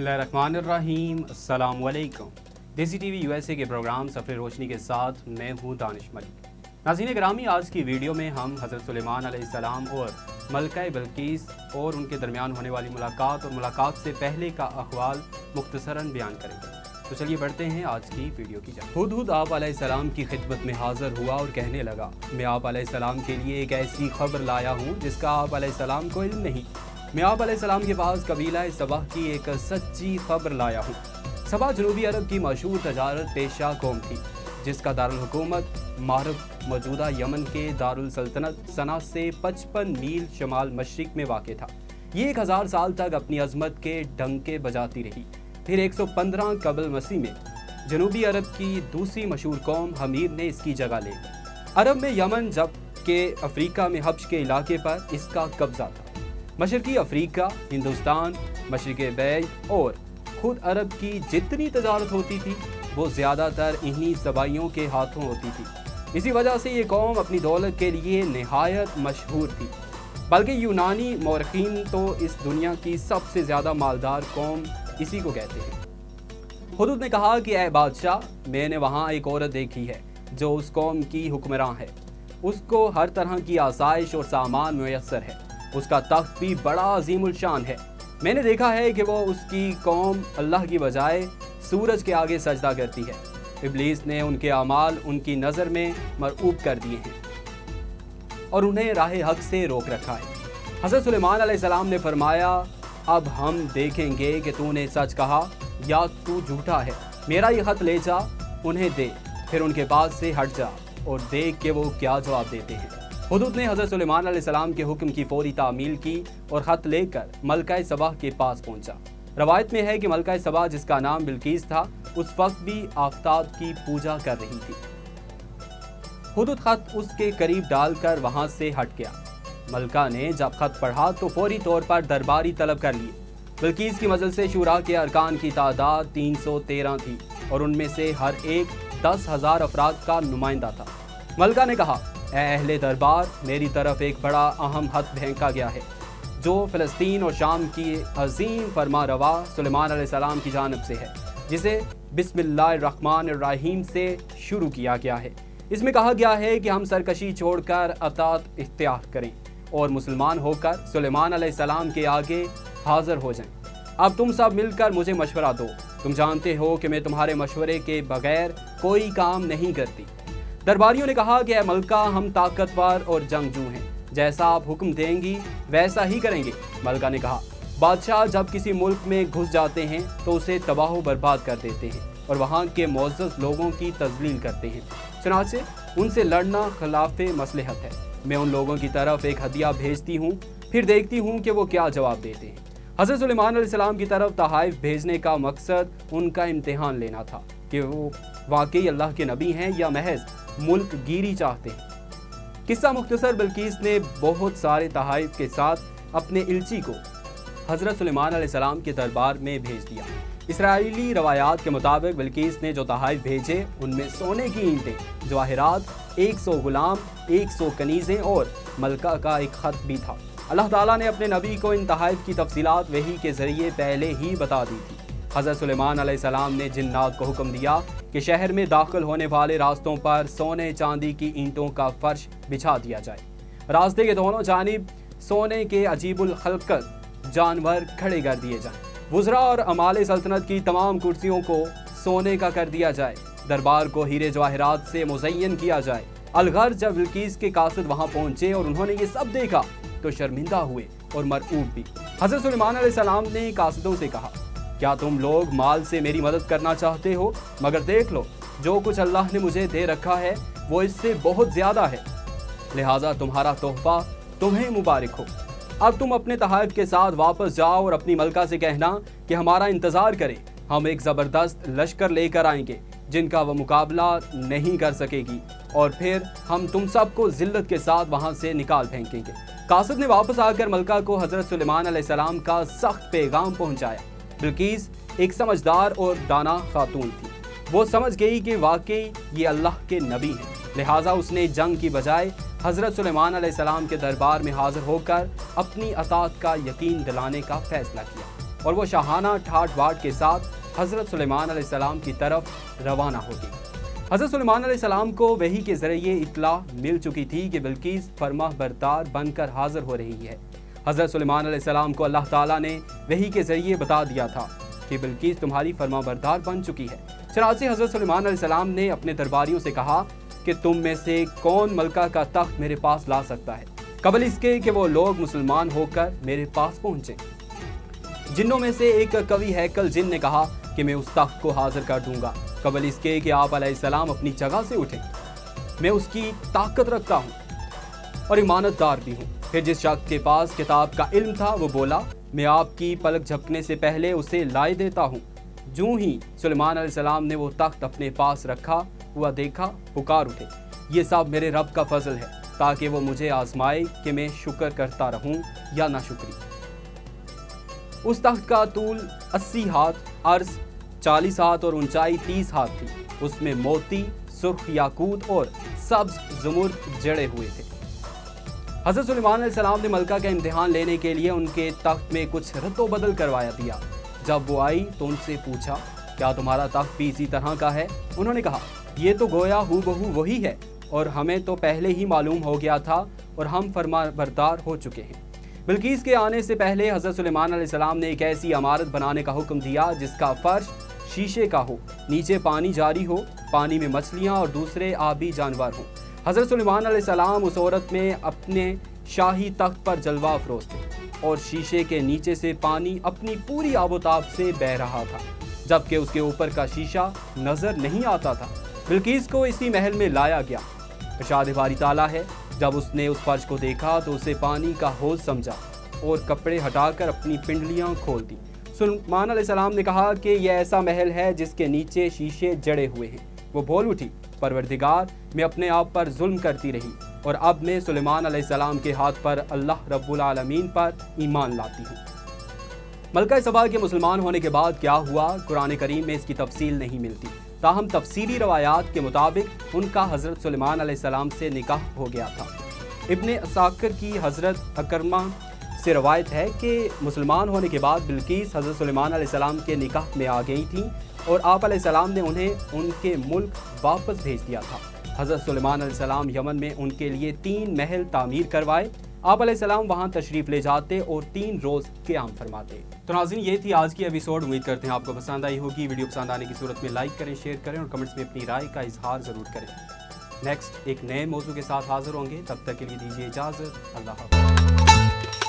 बिस्मिल्लाहिर्रहमानिर्रहीम, अस्सलाम वालेकुम। देसी टीवी यूएसए के प्रोग्राम सफ़र रोशनी के साथ मैं हूँ दानिश मलिक। नाज़रीन गिरामी, आज की वीडियो में हम हज़रत सुलेमान अलैहिस्सलाम और मलका बिल्कीस और उनके दरमियान होने वाली मुलाकात और मुलाकात से पहले का अहवाल मुख्तसरन बयान करेंगे। तो चलिए बढ़ते हैं आज की वीडियो की जानिब। हुदहुद आप अलैहिस्सलाम की खिदमत में हाज़िर हुआ और कहने लगा, मैं आप अलैहिस्सलाम के लिए एक ऐसी खबर लाया हूँ जिसका आप अलैहिस्सलाम को इल्म नहीं। मैं आप अलैहिस्सलाम के पास कबीला सबह की एक सच्ची खबर लाया हूँ। सबह जनूबी अरब की मशहूर तजारत पेशा कौम थी, जिसका दारुल हुकूमत मारब मौजूदा यमन के दारुल सल्तनत सना से 55 मील शमाल मशरिक में वाक़ था। ये 1000 साल तक अपनी अजमत के डंके बजाती रही। फिर 115 कबल मसीह में जनूबी अरब की दूसरी मशहूर कौम हमीर ने इसकी जगह ले ली। अरब में यमन जबकि अफ्रीका में हब्श के इलाके पर इसका कब्जा था। मशरकी अफ्रीका, हिंदुस्तान, मशरक़ बै और खुद अरब की जितनी तजारत होती थी वो ज़्यादातर इन्हीं सबाइयों के हाथों होती थी। इसी वजह से ये कौम अपनी दौलत के लिए नहायत मशहूर थी। बल्कि यूनानी मौरखीन तो इस दुनिया की सबसे ज़्यादा मालदार कौम इसी को कहते हैं। हुदहुद ने कहा कि ऐ बादशाह, मैंने वहाँ एक औरत देखी है जो उस कौम की हुक्मरान है। उसको हर तरह की आसाइश और सामान मुयस्सर है। उसका तख्त भी बड़ा अजीमुल शान है। मैंने देखा है कि वो उसकी कौम अल्लाह की बजाय सूरज के आगे सजदा करती है। इब्लीस ने उनके अमाल उनकी नज़र में मरऊब कर दिए हैं और उन्हें राह हक से रोक रखा है। हज़रत सुलेमान अलैहिस्सलाम ने फरमाया, अब हम देखेंगे कि तूने सच कहा या तू झूठा है। मेरा ये ख़त ले जा, उन्हें दे, फिर उनके पास से हट जा और देख के वो क्या जवाब देते हैं। हुदहुद ने हज़रत सुलेमान अलैहिस्सलाम के हुक्म की फौरी तामील की और ख़त लेकर मलका सबह के पास पहुंचा। रवायत में है कि मलका सबह, जिसका नाम बिल्कीस था, उस वक्त भी आफताब की पूजा कर रही थी। हुदहुद ख़त उसके करीब डालकर वहां से हट गया। मलका ने जब ख़त पढ़ा तो फौरी तौर पर दरबारी तलब कर लिए। बिल्कीस की मजलिस शुरा के अरकान की तादाद 313 थी और उनमें से हर एक 10,000 अफराद का नुमाइंदा था। मलका ने कहा, ऐ अहले दरबार, मेरी तरफ एक बड़ा अहम खत फेंका गया है जो फ़लस्तीन और शाम की अजीम फरमा रवा सुलेमान अलैहिस्सलाम की जानिब से है, जिसे बिस्मिल्लाहिर्रहमानिर्रहीम से शुरू किया गया है। इसमें कहा गया है कि हम सरकशी छोड़कर अतात इख्तियार करें और मुसलमान होकर सुलेमान अलैहिस्सलाम के आगे हाजिर हो जाएं। अब तुम सब मिलकर मुझे मशवरा दो। तुम जानते हो कि मैं तुम्हारे मशवरे के बगैर कोई काम नहीं करती। दरबारियों ने कहा कि ऐ मलका, हम ताकतवर और जंगजू हैं, जैसा आप हुक्म देंगी वैसा ही करेंगे। मलका ने कहा, बादशाह जब किसी मुल्क में घुस जाते हैं तो उसे तबाह बर्बाद कर देते हैं और वहाँ के मुअज़्ज़ज़ लोगों की तज़लील करते हैं। चुनांचे उनसे लड़ना खिलाफ़े मसलहत है। मैं उन लोगों की तरफ एक हदिया भेजती हूँ, फिर देखती हूँ कि वो क्या जवाब देते हैं। हज़रत सुलेमान अलैहिस्सलाम की तरफ तहाइफ भेजने का मकसद उनका इम्तिहान लेना था कि वो वाकई अल्लाह के नबी हैं या महज मुल्क गिरी चाहते हैं। किस्सा मुख्तसर, बिल्कीस ने बहुत सारे तहाइफ के साथ अपने इल्ची को हज़रत सुलेमान अलैहिस्सलाम के दरबार में भेज दिया। इसराइली रवायात के मुताबिक बिल्कीस ने जो तहाइफ भेजे उनमें सोने की ईंटें, जवाहिरात, 100 गुलाम, 100 कनीज़ें और मलका का एक ख़त भी था। अल्लाह ताला ने अपने नबी को इन तहाइफ की तफसीलात वही के ज़रिए पहले ही बता दी थी। हज़रत सुलेमान अलैहिस्सलाम ने जिन्नात को हुक्म दिया कि शहर में दाखिल होने वाले रास्तों पर सोने चांदी की ईंटों का फर्श बिछा दिया जाए। रास्ते के दोनों जानिब सोने के अजीबुल खल्क़त जानवर खड़े कर दिए जाएं। वुज़रा और अमाले सल्तनत की तमाम कुर्सियों को सोने का कर दिया जाए। दरबार को हीरे जवाहिरात से मुज़य्यन किया जाए। अलगर जब बिल्कीस के कासिद वहाँ पहुँचे और उन्होंने ये सब देखा तो शर्मिंदा हुए और मरऊब भी। हज़रत सुलेमान अलैहिस्सलाम ने कासिदों से कहा, क्या तुम लोग माल से मेरी मदद करना चाहते हो? मगर देख लो, जो कुछ अल्लाह ने मुझे दे रखा है वो इससे बहुत ज़्यादा है, लिहाजा तुम्हारा तोहफा तुम्हें मुबारक हो। अब तुम अपने तहाइफ के साथ वापस जाओ और अपनी मलका से कहना कि हमारा इंतज़ार करे। हम एक ज़बरदस्त लश्कर लेकर आएंगे जिनका वह मुकाबला नहीं कर सकेगी और फिर हम तुम सबको ज़िल्लत के साथ वहाँ से निकाल फेंकेंगे। कासिद ने वापस आकर मलका को हज़रत सुलेमान अलैहिस्सलाम का सख्त पैगाम पहुँचाया। बिल्कीस एक समझदार और दाना खातून थी। वो समझ गई कि वाकई ये अल्लाह के नबी हैं, लिहाजा उसने जंग की बजाय हज़रत सुलेमान अलैहिस्सलाम के दरबार में हाजिर होकर अपनी अतात का यकीन दिलाने का फैसला किया। اور وہ شاہانہ ٹھاٹ باٹ کے ساتھ حضرت سلیمان علیہ السلام کی طرف روانہ ہوگی۔ حضرت سلیمان علیہ السلام کو وحی کے ذریعے اطلاع مل چکی تھی کہ بلقیس فرما بردار بن کر حاضر ہو رہی ہے۔ حضرت سلیمان علیہ السلام کو اللہ تعالیٰ نے وحی کے ذریعے بتا دیا تھا کہ بلقیس تمہاری فرما بردار بن چکی ہے۔ چنانچہ حضرت سلیمان علیہ السلام نے اپنے درباریوں سے کہا کہ تم میں سے کون ملکہ کا تخت میرے پاس لا سکتا ہے قبل اس کے کہ وہ لوگ مسلمان ہو کر میرے پاس پہنچیں۔ جنوں میں سے ایک قوی ہیکل جن نے کہا کہ میں اس تخت کو حاضر کر دوں گا قبل اس کے کہ آپ علیہ السلام اپنی جگہ سے اٹھیں۔ میں اس کی طاقت رکھتا ہوں اور امانت دار بھی ہوں۔ پھر جس شخص کے پاس کتاب کا علم تھا وہ بولا میں آپ کی پلک جھپکنے سے پہلے اسے لائے دیتا ہوں۔ جوں ہی سلیمان علیہ السلام نے وہ تخت اپنے پاس رکھا ہوا دیکھا پکار اٹھے یہ سب میرے رب کا فضل ہے تاکہ وہ مجھے آزمائے کہ میں شکر کرتا رہوں یا نہ شکری۔ اس تخت کا طول 80 ہاتھ، عرض 40 ہاتھ اور اونچائی 30 ہاتھ تھی۔ اس میں موتی، سرخ یاقوت اور سبز زمرد جڑے ہوئے تھے۔ حضرت سلیمان علیہ السلام نے ملکہ کا امتحان لینے کے لیے ان کے تخت میں کچھ رد و بدل کروایا دیا۔ جب وہ آئی تو ان سے پوچھا کیا تمہارا تخت بھی اسی طرح کا ہے؟ انہوں نے کہا یہ تو گویا ہو بہو وہی ہے اور ہمیں تو پہلے ہی معلوم ہو گیا تھا اور ہم فرما بردار ہو چکے ہیں۔ بلقیس کے آنے سے پہلے حضرت سلیمان علیہ السلام نے ایک ایسی عمارت بنانے کا حکم دیا جس کا فرش شیشے کا ہو، نیچے پانی جاری ہو، پانی میں مچھلیاں اور دوسرے آبی جانور ہوں۔ حضرت سلیمان علیہ السلام اس عورت میں اپنے شاہی تخت پر جلوہ افروز تھے اور شیشے کے نیچے سے پانی اپنی پوری آب و تاب سے بہہ رہا تھا جبکہ اس کے اوپر کا شیشہ نظر نہیں آتا تھا۔ بلقیس کو اسی محل میں لایا گیا۔ ارشاد باری تعالیٰ ہے جب اس نے اس فرش کو دیکھا تو اسے پانی کا حوض سمجھا اور کپڑے ہٹا کر اپنی پنڈلیاں کھول دی۔ سلیمان علیہ السلام نے کہا کہ یہ ایسا محل ہے جس کے نیچے شیشے جڑے ہوئے ہیں۔ وہ بول اٹھی پروردگار میں اپنے آپ پر ظلم کرتی رہی اور اب میں سلیمان علیہ السلام کے ہاتھ پر اللہ رب العالمین پر ایمان لاتی ہوں۔ ملکہ سبا کے مسلمان ہونے کے بعد کیا ہوا قرآن کریم میں اس کی تفصیل نہیں ملتی، تاہم تفسیری روایات کے مطابق ان کا حضرت سلیمان علیہ السلام سے نکاح ہو گیا تھا۔ ابن اساکر کی حضرت اکرمہ سے روایت ہے کہ مسلمان ہونے کے بعد بلقیس حضرت سلیمان علیہ السلام کے نکاح میں آ گئی تھیں اور آپ علیہ السلام نے انہیں ان کے ملک واپس بھیج دیا تھا۔ حضرت سلیمان علیہ السلام یمن میں ان کے لیے 3 محل تعمیر کروائے۔ آپ علیہ السلام وہاں تشریف لے جاتے اور 3 روز قیام فرماتے۔ تو ناظرین یہ تھی آج کی ایپیسوڈ، امید کرتے ہیں آپ کو پسند آئی ہوگی۔ ویڈیو پسند آنے کی صورت میں لائک کریں، شیئر کریں اور کمنٹس میں اپنی رائے کا اظہار ضرور کریں۔ نیکسٹ ایک نئے موضوع کے ساتھ حاضر ہوں گے، تب تک کے لیے دیجیے اجازت، اللہ حافظ۔